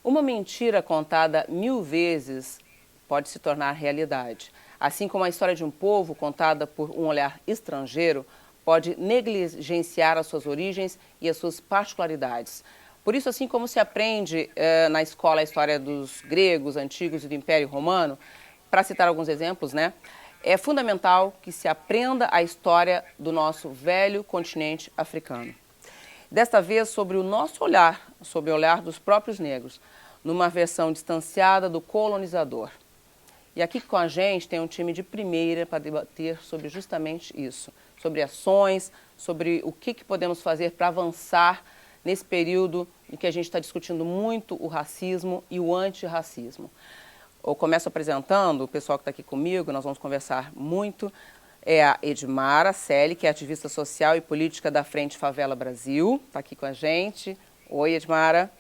Uma mentira contada 1000 vezes pode se tornar realidade. Assim como a história de um povo contada por um olhar estrangeiro pode negligenciar as suas origens e as suas particularidades. Por isso, assim como se aprende na escola a história dos gregos antigos e do Império Romano, para citar alguns exemplos, né? É fundamental que se aprenda a história do nosso velho continente africano. Desta vez sobre o nosso olhar, sobre o olhar dos próprios negros, numa versão distanciada do colonizador. E aqui com a gente tem um time de primeira para debater sobre justamente isso, sobre ações, sobre o que podemos fazer para avançar nesse período em que a gente está discutindo muito o racismo e o antirracismo. Eu começo apresentando o pessoal que está aqui comigo, nós vamos conversar muito. É a Edmara Selle, que é ativista social e política da Frente Favela Brasil, está aqui com a gente. Oi, Edmara.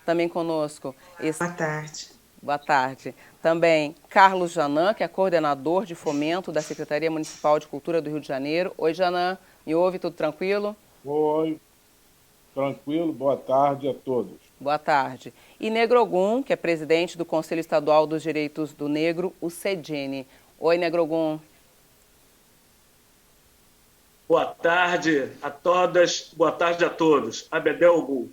Também conosco... Boa tarde. Boa tarde. Também Carlos Janã, que é coordenador de fomento da Secretaria Municipal de Cultura do Rio de Janeiro. Oi, Janã. Me ouve? Tudo tranquilo? Oi, tranquilo. Boa tarde a todos. Boa tarde. E Negrogum, que é presidente do Conselho Estadual dos Direitos do Negro, o CEDINE. Oi, Negrogum. Boa tarde a todas, boa tarde a todos. Abedel Gu.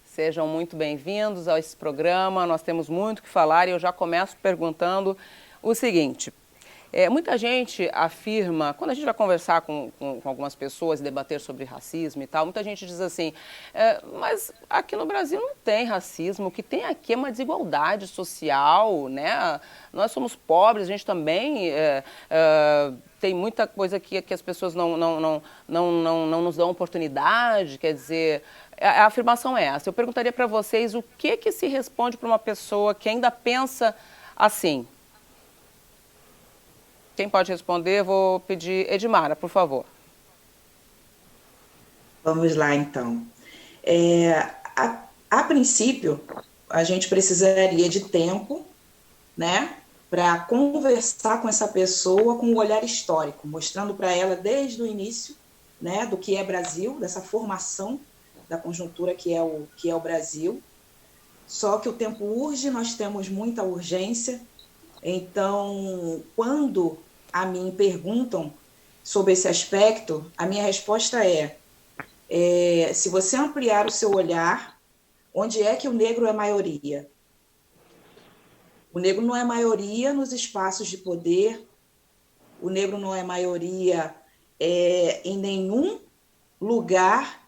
Sejam muito bem-vindos a esse programa. Nós temos muito o que falar e eu já começo perguntando o seguinte. Muita gente afirma, quando a gente vai conversar com algumas pessoas e debater sobre racismo e tal, muita gente diz assim, mas aqui no Brasil não tem racismo, o que tem aqui é uma desigualdade social, né? Nós somos pobres, a gente também tem muita coisa que as pessoas não nos dão oportunidade, quer dizer, a afirmação é essa. Eu perguntaria para vocês o que se responde para uma pessoa que ainda pensa assim. Quem pode responder? Vou pedir Edmara, por favor. Vamos lá, então. A princípio, a gente precisaria de tempo, né, para conversar com essa pessoa com um olhar histórico, mostrando para ela desde o início, né, do que é Brasil, dessa formação da conjuntura que é o Brasil. Só que o tempo urge, nós temos muita urgência. Então, quando a mim perguntam sobre esse aspecto, a minha resposta é se você ampliar o seu olhar, onde é que o negro é maioria? O negro não é maioria nos espaços de poder, o negro não é maioria em nenhum lugar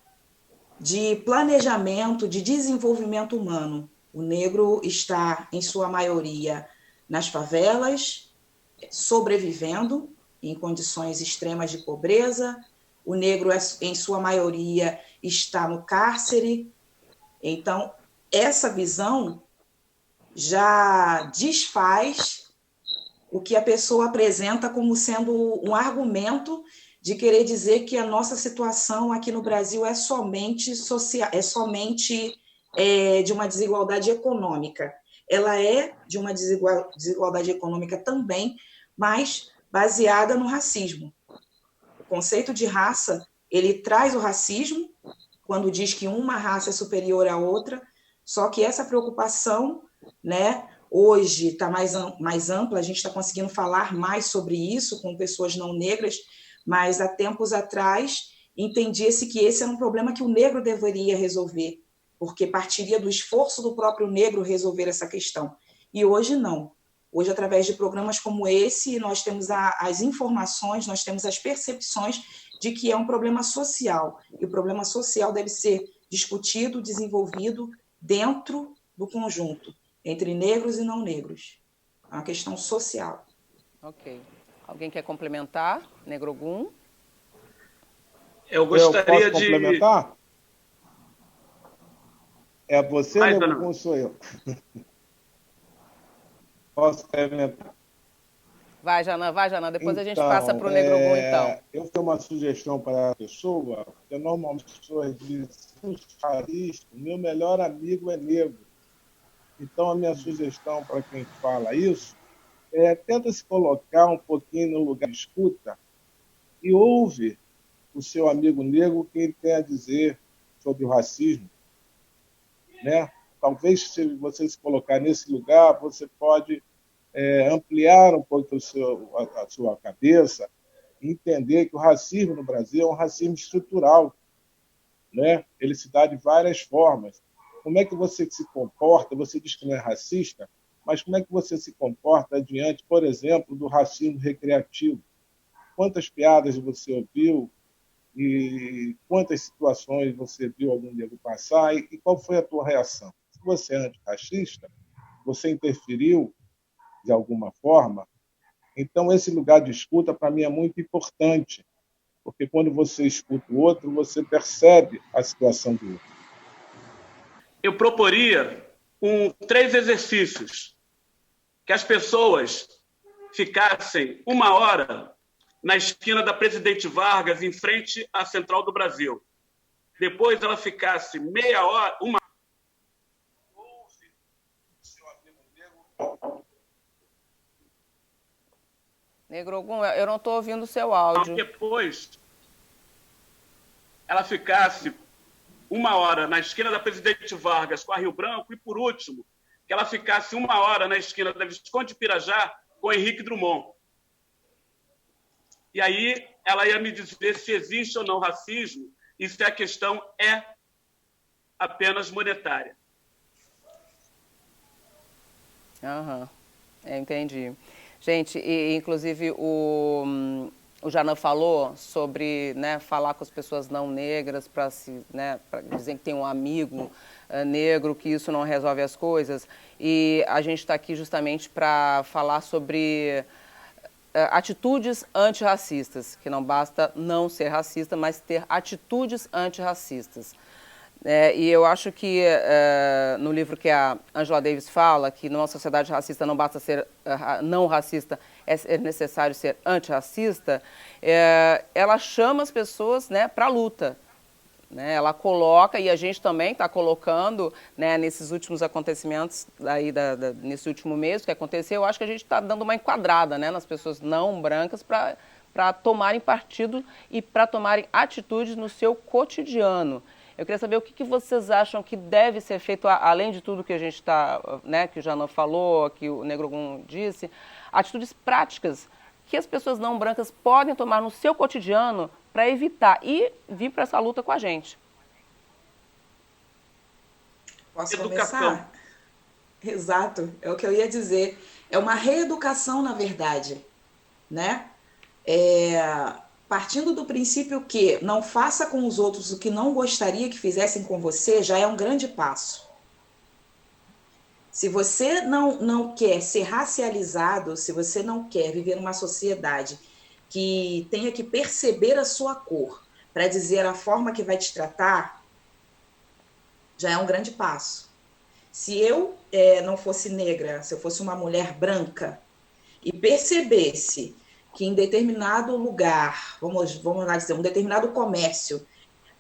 de planejamento, de desenvolvimento humano. O negro está, em sua maioria, nas favelas, sobrevivendo em condições extremas de pobreza. O negro, em sua maioria, está no cárcere. Então, essa visão já desfaz o que a pessoa apresenta como sendo um argumento de querer dizer que a nossa situação aqui no Brasil é somente social, de uma desigualdade econômica. Ela é de uma desigualdade econômica também, mas baseada no racismo. O conceito de raça, ele traz o racismo, quando diz que uma raça é superior à outra, só que essa preocupação, né, hoje está mais ampla, a gente está conseguindo falar mais sobre isso com pessoas não negras, mas há tempos atrás entendia-se que esse era um problema que o negro deveria resolver, porque partiria do esforço do próprio negro resolver essa questão. E hoje não. Hoje, através de programas como esse, nós temos as informações, nós temos as percepções de que é um problema social. E o problema social deve ser discutido, desenvolvido dentro do conjunto, entre negros e não negros. É uma questão social. Ok. Alguém quer complementar? Negrogum? Eu gostaria posso de... complementar? É você, Negrogum, ou sou eu? Posso complementar? Vai, Janã. Depois a gente Então, passa para o Negrogum, então. eu tenho uma sugestão para a pessoa, porque normalmente as pessoas dizem, o meu melhor amigo é negro. Então, a minha sugestão para quem fala isso tenta se colocar um pouquinho no lugar de escuta e ouve o seu amigo negro o que ele tem a dizer sobre o racismo, né? talvez, se você se colocar nesse lugar, você pode ampliar um pouco a sua cabeça e entender que o racismo no Brasil é um racismo estrutural, né? Ele se dá de várias formas. Como é que você se comporta? Você diz que não é racista, mas como é que você se comporta diante, por exemplo, do racismo recreativo? Quantas piadas você ouviu e quantas situações você viu algum negro passar e qual foi a tua reação? Se você é antirracista, você interferiu de alguma forma? Então, esse lugar de escuta, para mim, é muito importante, porque quando você escuta o outro, você percebe a situação do outro. Eu proporia 3 exercícios, que as pessoas ficassem 1 hora na esquina da Presidente Vargas, em frente à Central do Brasil. Depois ela ficasse meia hora, uma... Negro Ogum, eu não estou ouvindo o seu áudio. Depois ela ficasse 1 hora na esquina da Presidente Vargas com a Rio Branco e, por último, que ela ficasse 1 hora na esquina da Visconde de Pirajá com Henrique Drummond. E aí ela ia me dizer se existe ou não racismo e se a questão é apenas monetária. Entendi. Gente, inclusive o Janã falou sobre, né, falar com as pessoas não negras para dizer que tem um amigo negro, que isso não resolve as coisas. E a gente está aqui justamente para falar sobre atitudes antirracistas, que não basta não ser racista, mas ter atitudes antirracistas. E eu acho que no livro que a Angela Davis fala, que numa sociedade racista não basta ser não racista, é necessário ser antirracista, ela chama as pessoas, né, para a luta. Né? Ela coloca, e a gente também está colocando, né, nesses últimos acontecimentos, nesse último mês que aconteceu, eu acho que a gente está dando uma enquadrada, né, nas pessoas não brancas para tomarem partido e para tomarem atitudes no seu cotidiano. Eu queria saber o que vocês acham que deve ser feito, além de tudo que a gente está, né, que o Janã falou, que o Negro Ogum disse, atitudes práticas que as pessoas não brancas podem tomar no seu cotidiano para evitar e vir para essa luta com a gente. Posso começar? Exato, é o que eu ia dizer. É uma reeducação, na verdade, né? Partindo do princípio que não faça com os outros o que não gostaria que fizessem com você, já é um grande passo. Se você não quer ser racializado, se você não quer viver numa sociedade que tenha que perceber a sua cor para dizer a forma que vai te tratar, já é um grande passo. Se eu não fosse negra, se eu fosse uma mulher branca e percebesse que em determinado lugar, vamos lá dizer, um determinado comércio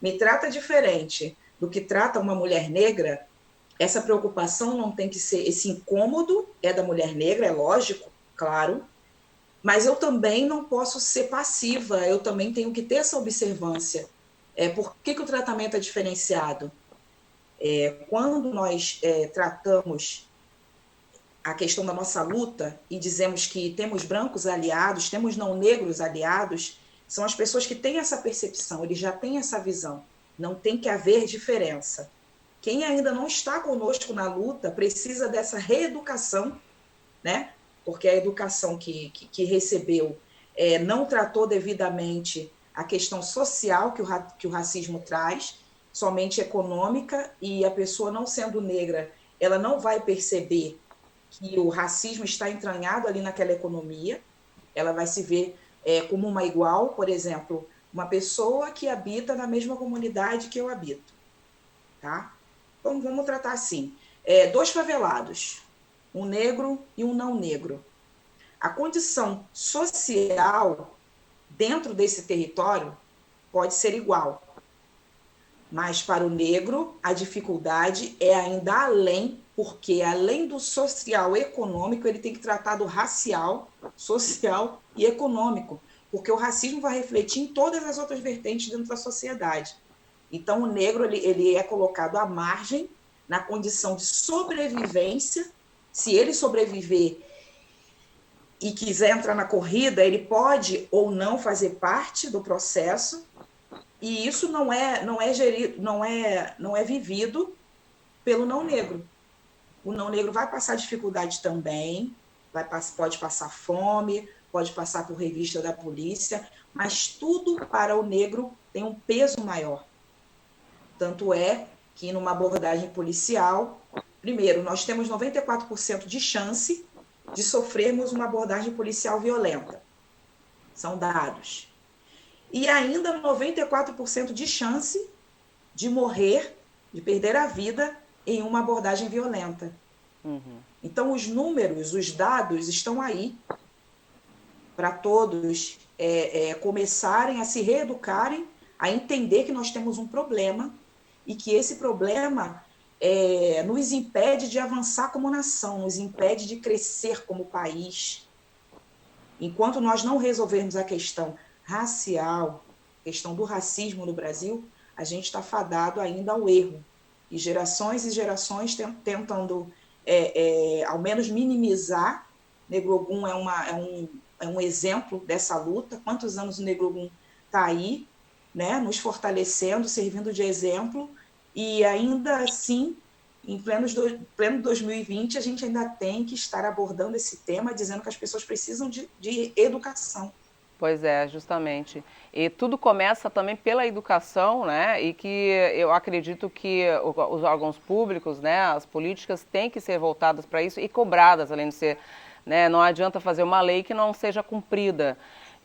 me trata diferente do que trata uma mulher negra, essa preocupação não tem que ser, esse incômodo é da mulher negra, é lógico, claro, mas eu também não posso ser passiva, eu também tenho que ter essa observância. Por que o tratamento é diferenciado? Quando nós tratamos a questão da nossa luta e dizemos que temos brancos aliados, temos não negros aliados, são as pessoas que têm essa percepção, eles já têm essa visão, não tem que haver diferença. Quem ainda não está conosco na luta precisa dessa reeducação, né? Porque a educação que recebeu não tratou devidamente a questão social que o racismo traz, somente econômica, e a pessoa não sendo negra, ela não vai perceber que o racismo está entranhado ali naquela economia, ela vai se ver como uma igual, por exemplo, uma pessoa que habita na mesma comunidade que eu habito, tá? Então, vamos tratar assim, 2 favelados, um negro e um não negro. A condição social dentro desse território pode ser igual, mas para o negro a dificuldade é ainda além, porque além do social e econômico, ele tem que tratar do racial, social e econômico, porque o racismo vai refletir em todas as outras vertentes dentro da sociedade. Então, o negro ele é colocado à margem na condição de sobrevivência. Se ele sobreviver e quiser entrar na corrida, ele pode ou não fazer parte do processo, e isso não é gerido, não é vivido pelo não negro. O não negro vai passar dificuldade também, pode passar fome, pode passar por revista da polícia, mas tudo para o negro tem um peso maior. Tanto é que numa abordagem policial, primeiro, nós temos 94% de chance de sofrermos uma abordagem policial violenta. São dados. E ainda 94% de chance de morrer, de perder a vida em uma abordagem violenta. Uhum. Então, os números, os dados estão aí para todos começarem a se reeducarem, a entender que nós temos um problema e que esse problema nos impede de avançar como nação, nos impede de crescer como país. Enquanto nós não resolvermos a questão racial, a questão do racismo no Brasil, a gente está fadado ainda ao erro. E gerações tentando, ao menos, minimizar. Negro Ogum é um exemplo dessa luta. Quantos anos o Negro Ogum está aí, né, nos fortalecendo, servindo de exemplo, e ainda assim, em pleno 2020, a gente ainda tem que estar abordando esse tema, dizendo que as pessoas precisam de educação. Pois é, justamente. E tudo começa também pela educação, né? E que eu acredito que os órgãos públicos, né, as políticas têm que ser voltadas para isso e cobradas, além de ser, né? Não adianta fazer uma lei que não seja cumprida.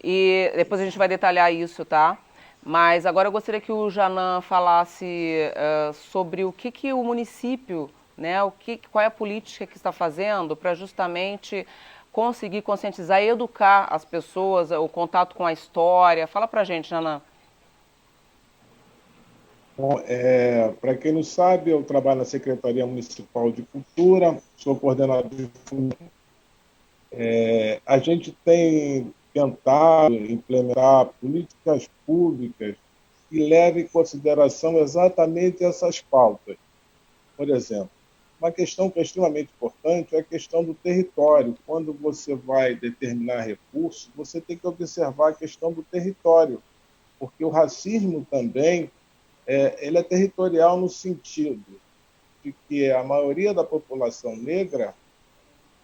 E depois a gente vai detalhar isso, tá? Mas agora eu gostaria que o Janan falasse sobre o que o município, né? Qual é a política que está fazendo para justamente conseguir conscientizar e educar as pessoas, o contato com a história. Fala pra gente, Janan. Bom, para quem não sabe, eu trabalho na Secretaria Municipal de Cultura, sou coordenador de fundo. A gente tem tentado implementar políticas públicas que levem em consideração exatamente essas pautas. Por exemplo, uma questão que é extremamente importante é a questão do território. Quando você vai determinar recursos, você tem que observar a questão do território, porque o racismo também ele é territorial no sentido de que a maioria da população negra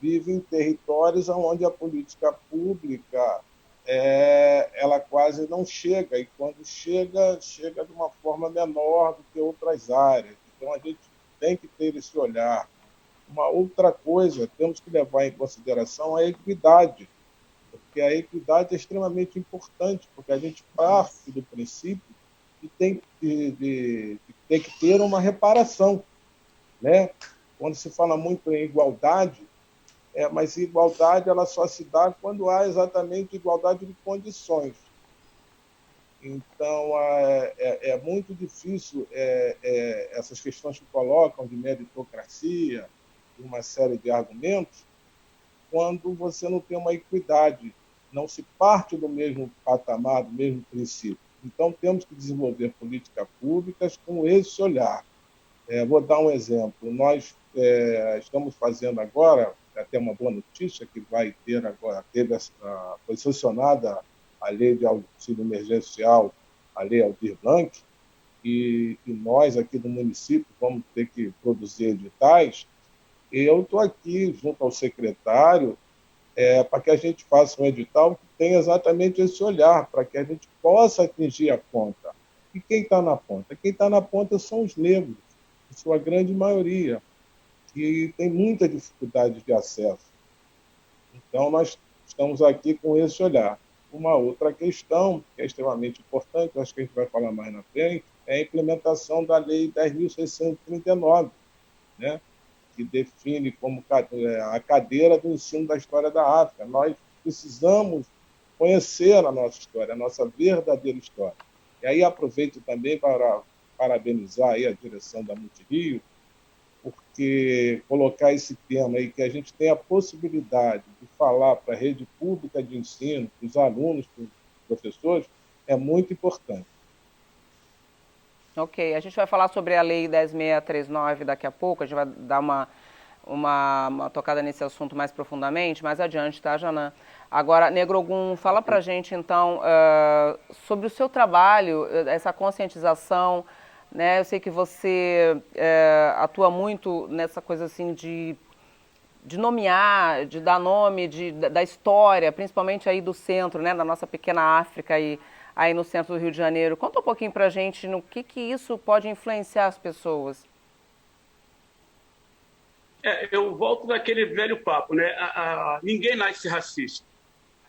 vive em territórios onde a política pública ela quase não chega, e quando chega de uma forma menor do que outras áreas. Então, a gente tem que ter esse olhar. Uma outra coisa, temos que levar em consideração a equidade, porque a equidade é extremamente importante, porque a gente parte do princípio que tem que ter uma reparação, né? Quando se fala muito em igualdade, mas igualdade ela só se dá quando há exatamente igualdade de condições. Então, é muito difícil essas questões que colocam de meritocracia, uma série de argumentos, quando você não tem uma equidade, não se parte do mesmo patamar, do mesmo princípio. Então, temos que desenvolver políticas públicas com esse olhar. Vou dar um exemplo. Nós estamos fazendo agora, até uma boa notícia, que vai ter agora, foi sancionada a lei de auxílio emergencial, a lei Aldir Blanc, e nós aqui do município vamos ter que produzir editais, e eu estou aqui junto ao secretário para que a gente faça um edital que tenha exatamente esse olhar, para que a gente possa atingir a ponta. E quem está na ponta? Quem está na ponta são os negros, em sua grande maioria, que tem muita dificuldade de acesso. Então, nós estamos aqui com esse olhar. Uma outra questão, que é extremamente importante, acho que a gente vai falar mais na frente, é a implementação da Lei 10.639, né, que define como a cadeira do ensino da história da África. Nós precisamos conhecer a nossa história, a nossa verdadeira história. E aí aproveito também para parabenizar aí a direção da Multirio, porque colocar esse tema aí, que a gente tem a possibilidade de falar para a rede pública de ensino, para os alunos, para os professores, é muito importante. Ok, a gente vai falar sobre a Lei 10.639 daqui a pouco, a gente vai dar uma tocada nesse assunto mais profundamente, mais adiante, tá, Janã? Agora, Negrogum, fala pra gente, então, sobre o seu trabalho, essa conscientização, né? Eu sei que você atua muito nessa coisa, assim, de nomear, de dar nome da história, principalmente aí do centro, né, da nossa pequena África aí no centro do Rio de Janeiro. Conta um pouquinho pra gente no que isso pode influenciar as pessoas. Eu volto daquele velho papo, né? Ninguém nasce racista.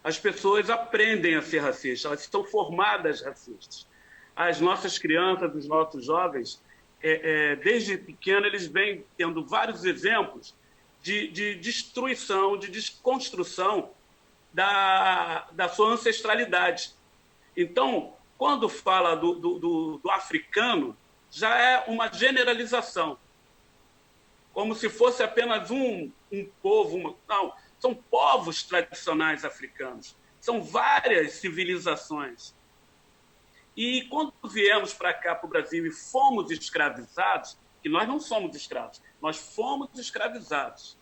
As pessoas aprendem a ser racistas, elas estão formadas racistas. As nossas crianças, os nossos jovens, desde pequeno, eles vêm tendo vários exemplos de destruição, de desconstrução da sua ancestralidade. Então, quando fala do africano, já é uma generalização, como se fosse apenas um povo. Não, são povos tradicionais africanos, são várias civilizações. E quando viemos para cá, para o Brasil, e fomos escravizados, que nós não somos escravos, nós fomos escravizados.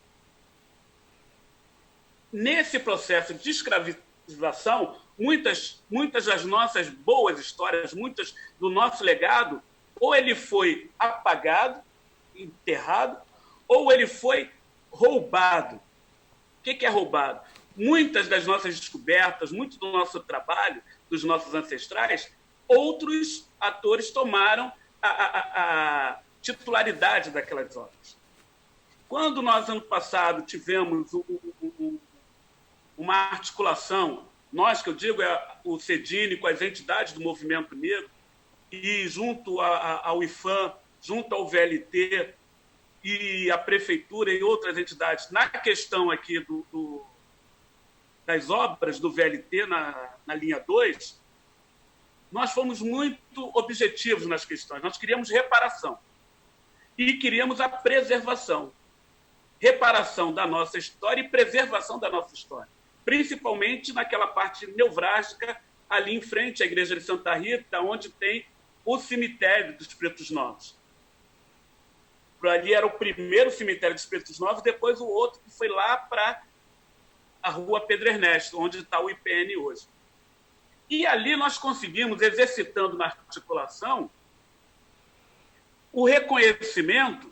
Nesse processo de escravização, muitas das nossas boas histórias, muitas do nosso legado, ou ele foi apagado, enterrado, ou ele foi roubado. O que é roubado? Muitas das nossas descobertas, muito do nosso trabalho, dos nossos ancestrais, outros atores tomaram a titularidade daquelas obras. Quando nós, ano passado, tivemos uma articulação, nós, que eu digo, o CEDINE, com as entidades do movimento negro, e junto ao IFAM, junto ao VLT e a Prefeitura e outras entidades, na questão aqui das obras do VLT, na linha 2, nós fomos muito objetivos nas questões. Nós queríamos reparação e queríamos a preservação. Reparação da nossa história e preservação da nossa história, principalmente naquela parte nevrálgica, ali em frente à Igreja de Santa Rita, onde tem o cemitério dos Pretos Novos. Por ali era o primeiro cemitério dos Pretos Novos, depois o outro que foi lá para a Rua Pedro Ernesto, onde está o IPN hoje. E ali nós conseguimos, exercitando na articulação, o reconhecimento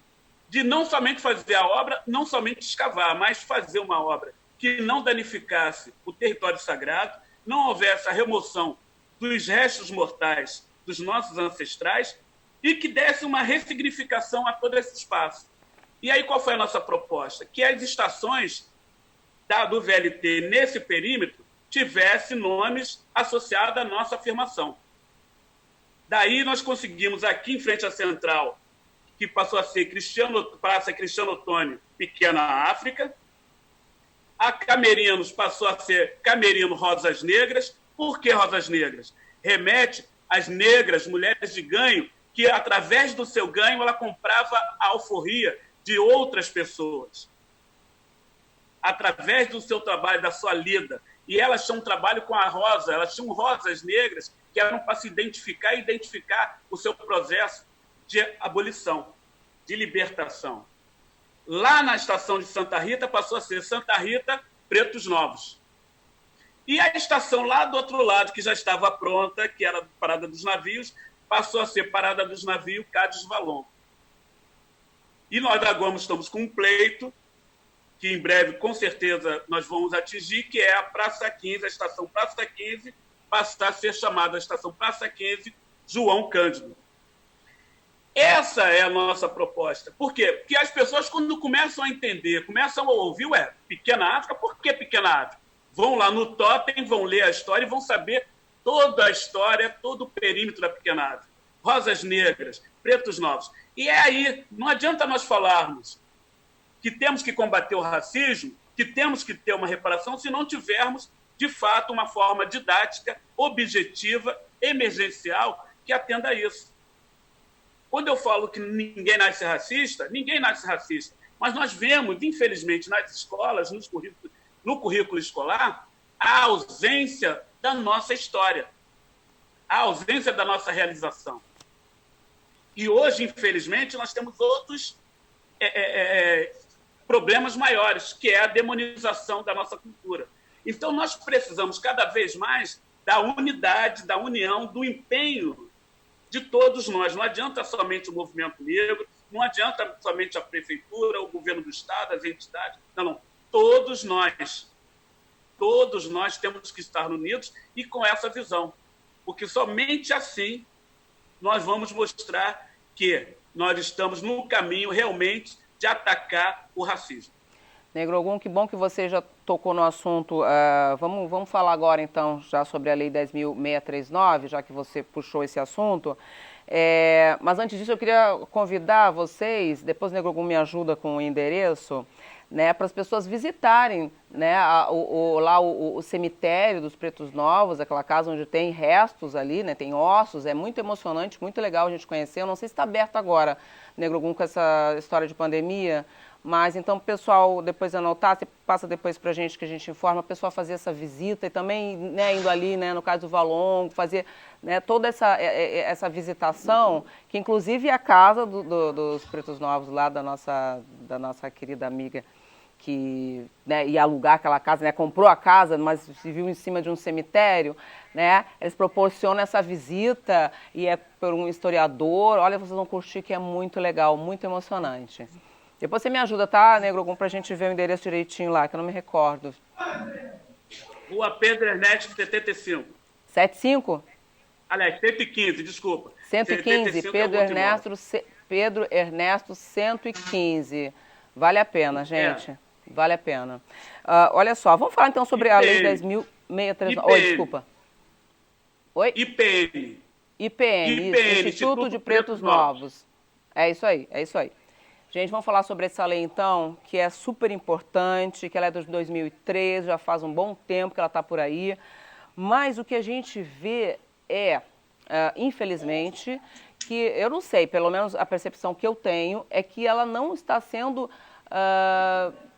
de não somente fazer a obra, não somente escavar, mas fazer uma obra que não danificasse o território sagrado, não houvesse a remoção dos restos mortais dos nossos ancestrais e que desse uma ressignificação a todo esse espaço. E aí qual foi a nossa proposta? Que as estações do VLT nesse perímetro tivessem nomes associados à nossa afirmação. Daí nós conseguimos, aqui em frente à Central, que passou a ser Praça Cristiano Ottoni, Pequena África. A Camerinos passou a ser Camerino Rosas Negras. Por que Rosas Negras? Remete às negras, mulheres de ganho, que através do seu ganho ela comprava a alforria de outras pessoas. Através do seu trabalho, da sua lida. E elas tinham um trabalho com a rosa, elas tinham rosas negras que eram para se identificar e identificar o seu processo de abolição, de libertação. Lá na estação de Santa Rita passou a ser Santa Rita, Pretos Novos. E a estação lá do outro lado, que já estava pronta, que era a Parada dos Navios, passou a ser Parada dos Navios, Cádiz Valon. E nós agora estamos com um pleito, que em breve, com certeza, nós vamos atingir, que é a Praça 15, a estação Praça 15, passar a ser chamada a estação Praça 15, João Cândido. Essa é a nossa proposta. Por quê? Porque as pessoas, quando começam a entender, começam a ouvir, Pequena África, por que Pequena África? Vão lá no Totem, vão ler a história e vão saber toda a história, todo o perímetro da Pequena África. Rosas Negras, Pretos Novos. E é aí, não adianta nós falarmos que temos que combater o racismo, que temos que ter uma reparação, se não tivermos, de fato, uma forma didática, objetiva, emergencial, que atenda a isso. Quando eu falo que ninguém nasce racista, ninguém nasce racista. Mas nós vemos, infelizmente, nas escolas, no currículo escolar, a ausência da nossa história, a ausência da nossa realização. E hoje, infelizmente, nós temos outros problemas maiores, que é a demonização da nossa cultura. Então, nós precisamos cada vez mais da unidade, da união, do empenho de todos nós. Não adianta somente o movimento negro, não adianta somente a prefeitura, o governo do Estado, as entidades. Não. Todos nós temos que estar unidos e com essa visão, porque somente assim nós vamos mostrar que nós estamos no caminho realmente de atacar o racismo. Negro Ogum, que bom que você já tocou no assunto. Vamos falar agora, então, já sobre a Lei 10.639, já que você puxou esse assunto. Mas antes disso, eu queria convidar vocês, depois o Negro Ogum me ajuda com o endereço, né, para as pessoas visitarem, né, o cemitério dos Pretos Novos, aquela casa onde tem restos ali, né, tem ossos. É muito emocionante, muito legal a gente conhecer. Eu não sei se está aberto agora, Negro Ogum, com essa história de pandemia, mas então, pessoal, depois anotar, você passa depois para a gente, que a gente informa, o pessoal fazer essa visita e também, né, indo ali, né, no caso do Valongo, fazer, né, toda essa visitação, que inclusive é a casa dos Pretos Novos, lá da nossa querida amiga, que, né, ia alugar aquela casa, né, comprou a casa, mas se viu em cima de um cemitério, né, eles proporcionam essa visita e é por um historiador. Olha, vocês vão curtir, que é muito legal, muito emocionante. Depois você me ajuda, tá, Negro Ogum, pra gente ver o endereço direitinho lá, que eu não me recordo. Rua Pedro Ernesto, 75. 75? Aliás, 115, desculpa. 115, Pedro Ernesto 115. Vale a pena, gente. Vale a pena. Olha só, vamos falar então sobre a Lei 10.639. Oi, desculpa. Oi? IPN, isso, Instituto de Pretos Novos. É isso aí. Gente, vamos falar sobre essa lei, então, que é super importante, que ela é de 2013, já faz um bom tempo que ela está por aí. Mas o que a gente vê infelizmente, que eu não sei, pelo menos a percepção que eu tenho, é que ela não está sendo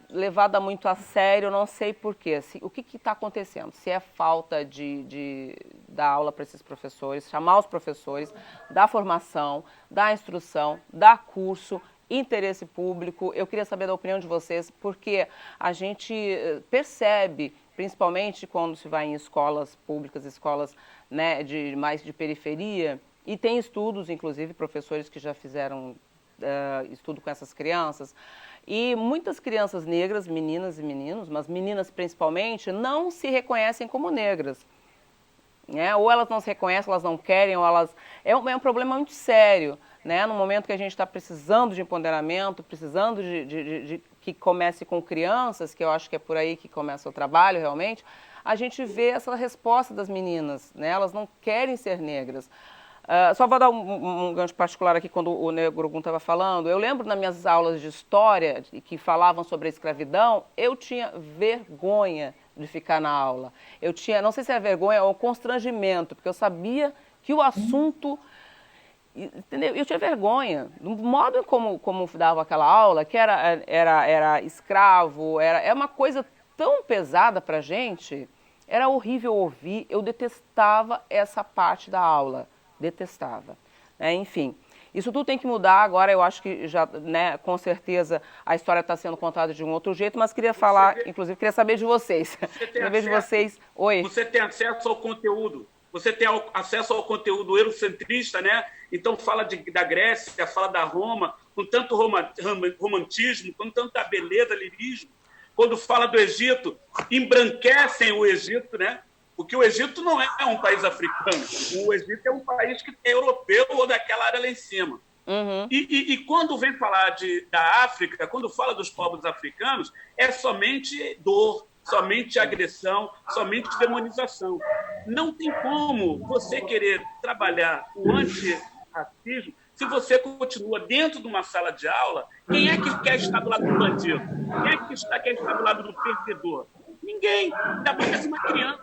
levada muito a sério. Eu não sei por quê. O que está acontecendo? Se é falta de dar aula para esses professores, chamar os professores, dar formação, dar instrução, dar curso, interesse público. Eu queria saber da opinião de vocês, porque a gente percebe, principalmente quando se vai em escolas públicas, escolas, né, mais de periferia, e tem estudos, inclusive, professores que já fizeram estudo com essas crianças, e muitas crianças negras, meninas e meninos, mas meninas principalmente, não se reconhecem como negras. Ou elas não se reconhecem, elas não querem, ou elas... É um problema muito sério, né? No momento que a gente está precisando de empoderamento, precisando de que comece com crianças, que eu acho que é por aí que começa o trabalho realmente, a gente vê essa resposta das meninas, né? Elas não querem ser negras. Só vou dar um gancho particular aqui, quando o Negro Ogum estava falando. Eu lembro nas minhas aulas de história, que falavam sobre a escravidão, eu tinha vergonha de ficar na aula. Eu tinha, não sei se é vergonha ou constrangimento, porque eu sabia que o assunto... Entendeu? Eu tinha vergonha do modo como dava aquela aula, que era escravo, é uma coisa tão pesada para a gente, era horrível ouvir. Eu detestava essa parte da aula, detestava. Enfim, isso tudo tem que mudar. Agora eu acho que já, né, com certeza a história está sendo contada de um outro jeito, mas queria falar, inclusive, queria saber de vocês. Oi. Você tem acesso ao conteúdo. Você tem acesso ao conteúdo eurocentrista, né? Então fala da Grécia, fala da Roma, com tanto romantismo, com tanta beleza, lirismo. Quando fala do Egito, embranquecem o Egito, né? Porque o Egito não é um país africano. O Egito é um país que é europeu ou daquela área lá em cima. Uhum. E quando vem falar da África, quando fala dos povos africanos, é somente dor, somente agressão, somente demonização. Não tem como você querer trabalhar o antirracismo se você continua dentro de uma sala de aula. Quem é que quer estar do lado do bandido? Quem é que quer estar do lado do perdedor? Ninguém, ainda mais uma criança.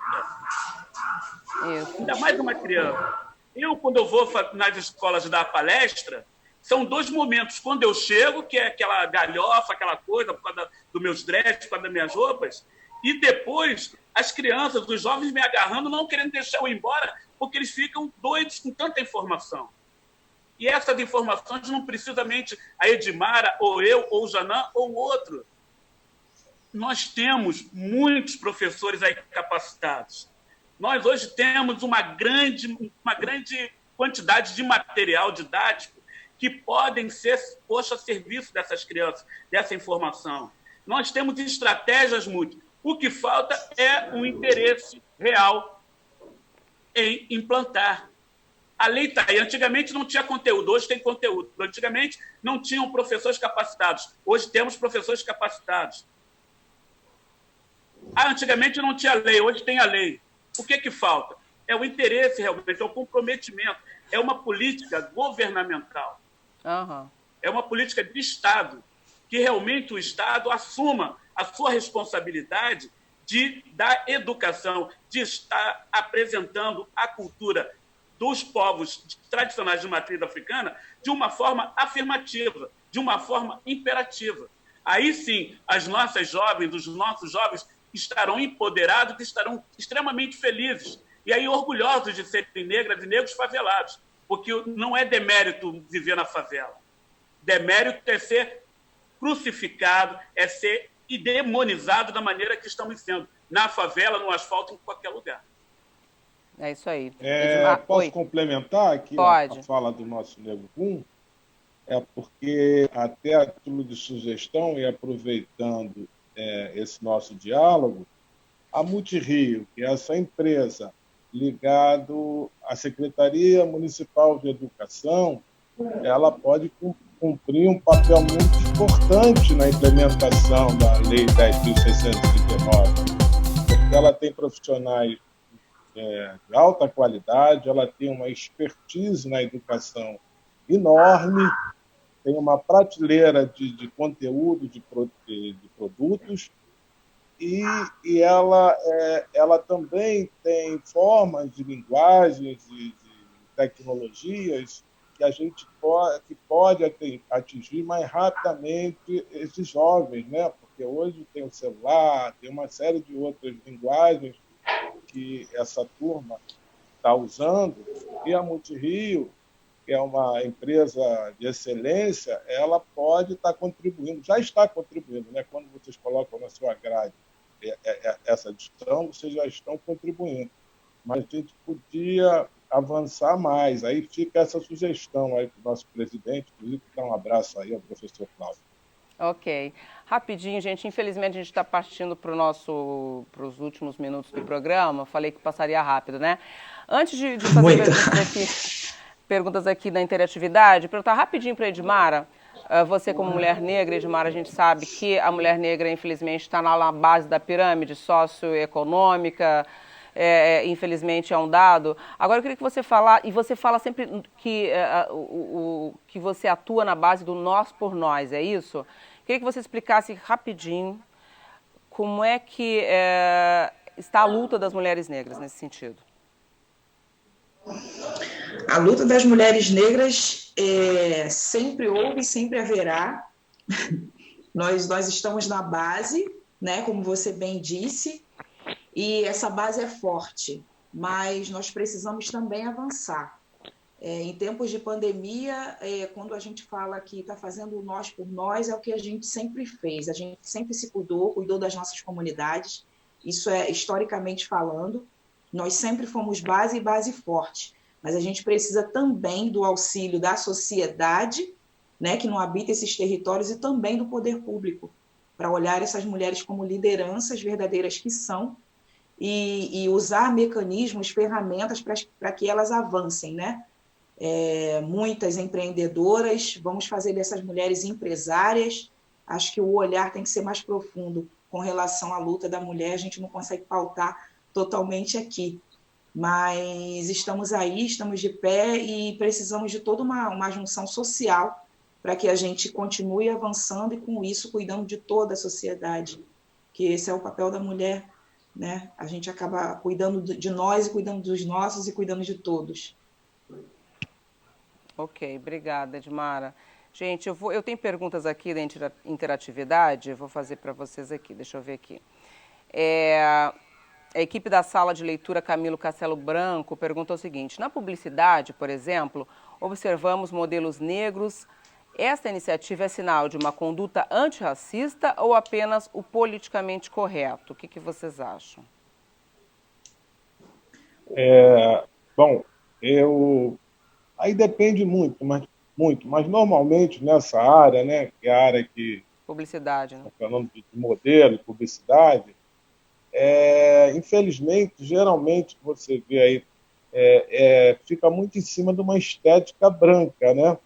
Isso. Ainda mais uma criança. Quando eu vou nas escolas dar palestra, são dois momentos. Quando eu chego, que é aquela galhofa, aquela coisa, por causa dos meus dreads, por causa das minhas roupas, e depois as crianças, os jovens me agarrando, não querendo deixar eu ir embora, porque eles ficam doidos com tanta informação. E essas informações não precisamente a Edmara, ou eu, ou o Janã, ou o outro. Nós temos muitos professores aí capacitados. Nós hoje temos uma grande quantidade de material didático que podem ser posto a serviço dessas crianças, dessa informação. Nós temos estratégias múltiplas. O que falta é um interesse real em implantar. A lei está aí. Antigamente não tinha conteúdo, hoje tem conteúdo. Antigamente não tinham professores capacitados, hoje temos professores capacitados. Antigamente não tinha lei, hoje tem a lei. O que falta? É o interesse realmente, é o comprometimento, é uma política governamental. Uhum. É uma política de Estado, que realmente o Estado assuma a sua responsabilidade da educação, de estar apresentando a cultura dos povos tradicionais de matriz africana de uma forma afirmativa, de uma forma imperativa. Aí sim, as nossas jovens, os nossos jovens estarão empoderados, estarão extremamente felizes e aí orgulhosos de serem negras e negros favelados, porque não é demérito viver na favela. Demérito é ser crucificado, é ser demonizado da maneira que estamos sendo, na favela, no asfalto, em qualquer lugar. É isso aí. Posso complementar aqui a fala do nosso Nego Rum? É porque, até a título de sugestão, e aproveitando esse nosso diálogo, a Multirio, que é essa empresa ligada à Secretaria Municipal de Educação, ela pode cumprir um papel muito importante na implementação da Lei 10.639, porque ela tem profissionais de alta qualidade, ela tem uma expertise na educação enorme, tem uma prateleira de conteúdo, de produtos, e ela também tem formas de linguagens e de tecnologias que pode atingir mais rapidamente esses jovens, né? Porque hoje tem o celular, tem uma série de outras linguagens que essa turma está usando, e a Multirio, que é uma empresa de excelência, ela pode estar contribuindo, já está contribuindo, né? Quando vocês colocam na sua grade essa discussão, vocês já estão contribuindo. Mas a gente podia avançar mais. Aí fica essa sugestão aí para o nosso presidente, inclusive dar um abraço aí ao professor Cláudio. Ok. Rapidinho, gente. Infelizmente, a gente está partindo para os últimos minutos do programa. Falei que passaria rápido, né? Antes de fazer perguntas aqui da interatividade, perguntar rapidinho para a Edmara. Você, como mulher negra, Edmara, a gente sabe que a mulher negra, infelizmente, está na base da pirâmide socioeconômica. Infelizmente é um dado. Agora eu queria que você falasse, e você fala sempre que você atua na base do nós por nós, é isso? Eu queria que você explicasse rapidinho como é que está a luta das mulheres negras nesse sentido. A luta das mulheres negras sempre houve e sempre haverá. Nós estamos na base, né, como você bem disse, e essa base é forte, mas nós precisamos também avançar. Em tempos de pandemia, quando a gente fala que está fazendo o nós por nós, é o que a gente sempre fez. A gente sempre se cuidou das nossas comunidades, isso é historicamente falando. Nós sempre fomos base e base forte, mas a gente precisa também do auxílio da sociedade, né, que não habita esses territórios, e também do poder público, para olhar essas mulheres como lideranças verdadeiras que são, e usar mecanismos, ferramentas para que elas avancem, né? Muitas empreendedoras, vamos fazer dessas mulheres empresárias. Acho que o olhar tem que ser mais profundo com relação à luta da mulher, a gente não consegue pautar totalmente aqui, mas estamos aí, estamos de pé e precisamos de toda uma junção social para que a gente continue avançando e, com isso, cuidando de toda a sociedade, que esse é o papel da mulher, né? A gente acaba cuidando de nós e cuidando dos nossos e cuidando de todos. Ok, obrigada, Edmara. Gente, eu tenho perguntas aqui da interatividade, eu vou fazer para vocês aqui, deixa eu ver aqui. A equipe da sala de leitura Camilo Castelo Branco pergunta o seguinte: na publicidade, por exemplo, observamos modelos negros. Esta iniciativa é sinal de uma conduta antirracista ou apenas o politicamente correto? O que vocês acham? Bom, aí depende muito, mas normalmente nessa área, né, que é a área que publicidade, né? Falando de modelo, publicidade, infelizmente, geralmente você vê aí, fica muito em cima de uma estética branca, né?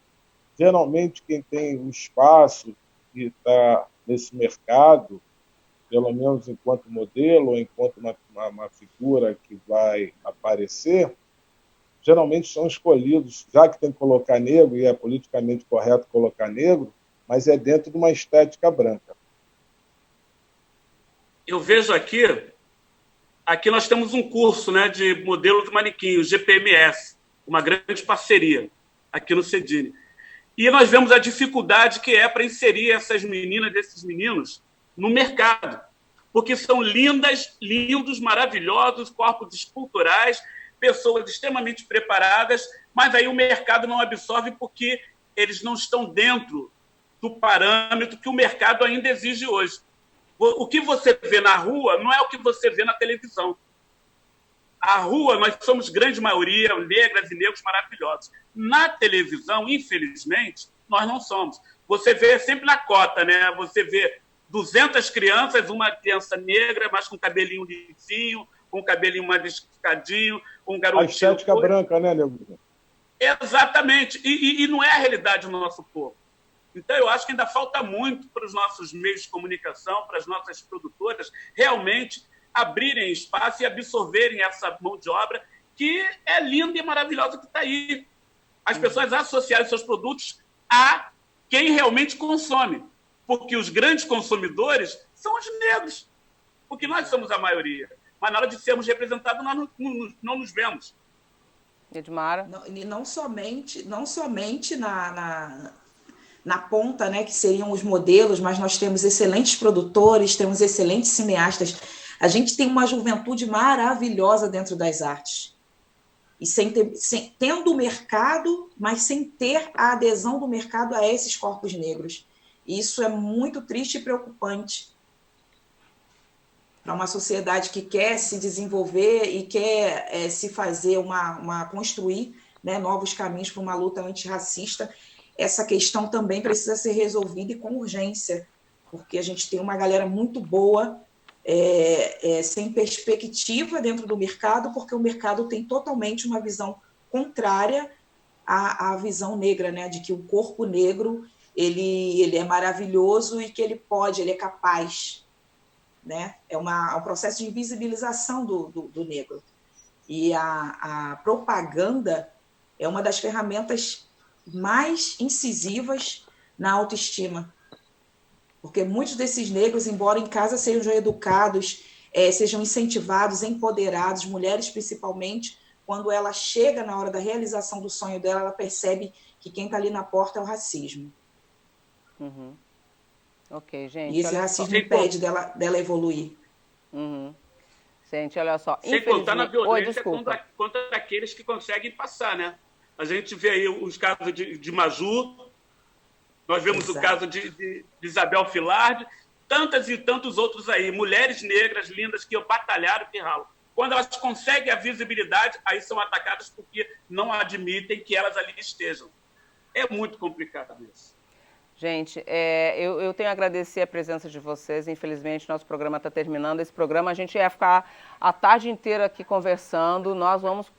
Geralmente quem tem o espaço e está nesse mercado, pelo menos enquanto modelo ou enquanto uma figura que vai aparecer, geralmente são escolhidos, já que tem que colocar negro, e é politicamente correto colocar negro, mas é dentro de uma estética branca. Eu vejo aqui nós temos um curso, né, de modelo de manequim, o GPMS, uma grande parceria aqui no Cedini. E nós vemos a dificuldade que é para inserir essas meninas, esses meninos, no mercado. Porque são lindas, lindos, maravilhosos, corpos esculturais, pessoas extremamente preparadas, mas aí o mercado não absorve porque eles não estão dentro do parâmetro que o mercado ainda exige hoje. O que você vê na rua não é o que você vê na televisão. A rua, nós somos grande maioria, negras e negros maravilhosos. Na televisão, infelizmente, nós não somos. Você vê sempre na cota, né? Você vê 200 crianças, uma criança negra, mas com cabelinho lisinho, com cabelinho mais esticadinho, com um garotinho... A estética branca, né, Nego? Exatamente. E não é a realidade do nosso povo. Então, eu acho que ainda falta muito para os nossos meios de comunicação, para as nossas produtoras, realmente abrirem espaço e absorverem essa mão de obra que é linda e maravilhosa que está aí. As pessoas associarem seus produtos a quem realmente consome, porque os grandes consumidores são os negros, porque nós somos a maioria. Mas na hora de sermos representados, nós não nos vemos. Edmara? Não somente na ponta, né, que seriam os modelos, mas nós temos excelentes produtores, temos excelentes cineastas. A gente tem uma juventude maravilhosa dentro das artes. E tendo o mercado, mas sem ter a adesão do mercado a esses corpos negros. E isso é muito triste e preocupante para uma sociedade que quer se desenvolver e quer se fazer construir, né, novos caminhos para uma luta antirracista. Essa questão também precisa ser resolvida e com urgência, porque a gente tem uma galera muito boa, sem perspectiva dentro do mercado, porque o mercado tem totalmente uma visão contrária à visão negra, né, de que o corpo negro ele é maravilhoso e que ele é capaz, né? É um processo de invisibilização do negro. E a propaganda é uma das ferramentas mais incisivas na autoestima, porque muitos desses negros, embora em casa sejam educados, sejam incentivados, empoderados, mulheres principalmente, quando ela chega na hora da realização do sonho dela, ela percebe que quem está ali na porta é o racismo. Uhum. Ok, gente. E esse racismo impede dela evoluir. Uhum. Gente, olha só. Sem contar na violência contra aqueles que conseguem passar, né? A gente vê aí os casos de Maju, nós vemos Exato. O caso de Isabel Filardi, tantas e tantos outros aí, mulheres negras lindas que batalharam e ralam. Quando elas conseguem a visibilidade, aí são atacadas porque não admitem que elas ali estejam. É muito complicado isso. Gente, eu tenho a agradecer a presença de vocês. Infelizmente, nosso programa está terminando. Esse programa a gente ia ficar a tarde inteira aqui conversando. Nós vamos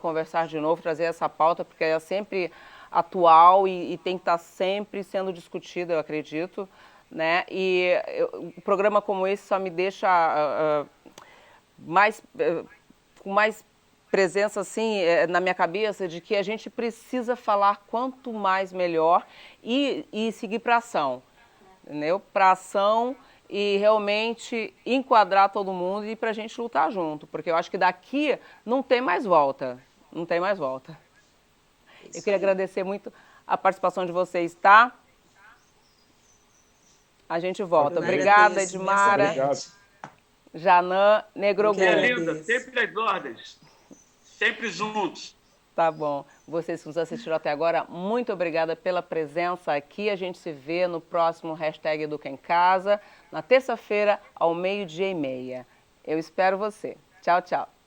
conversar de novo, trazer essa pauta, porque é sempre atual e tem que estar sempre sendo discutida, eu acredito, né? E um programa como esse só me deixa com mais presença assim na minha cabeça de que a gente precisa falar quanto mais melhor e seguir para ação, entendeu? Para ação e realmente enquadrar todo mundo e para a gente lutar junto, porque eu acho que daqui não tem mais volta, não tem mais volta. Eu queria agradecer muito a participação de vocês, tá? A gente volta. Obrigada, Edmara. Obrigado. Janã, Negrogu. É linda, sempre as ordens. Sempre juntos. Tá bom. Vocês que nos assistiram até agora, muito obrigada pela presença aqui. A gente se vê no próximo #Educa em Casa, na terça-feira, ao 12:30. Eu espero você. Tchau, tchau.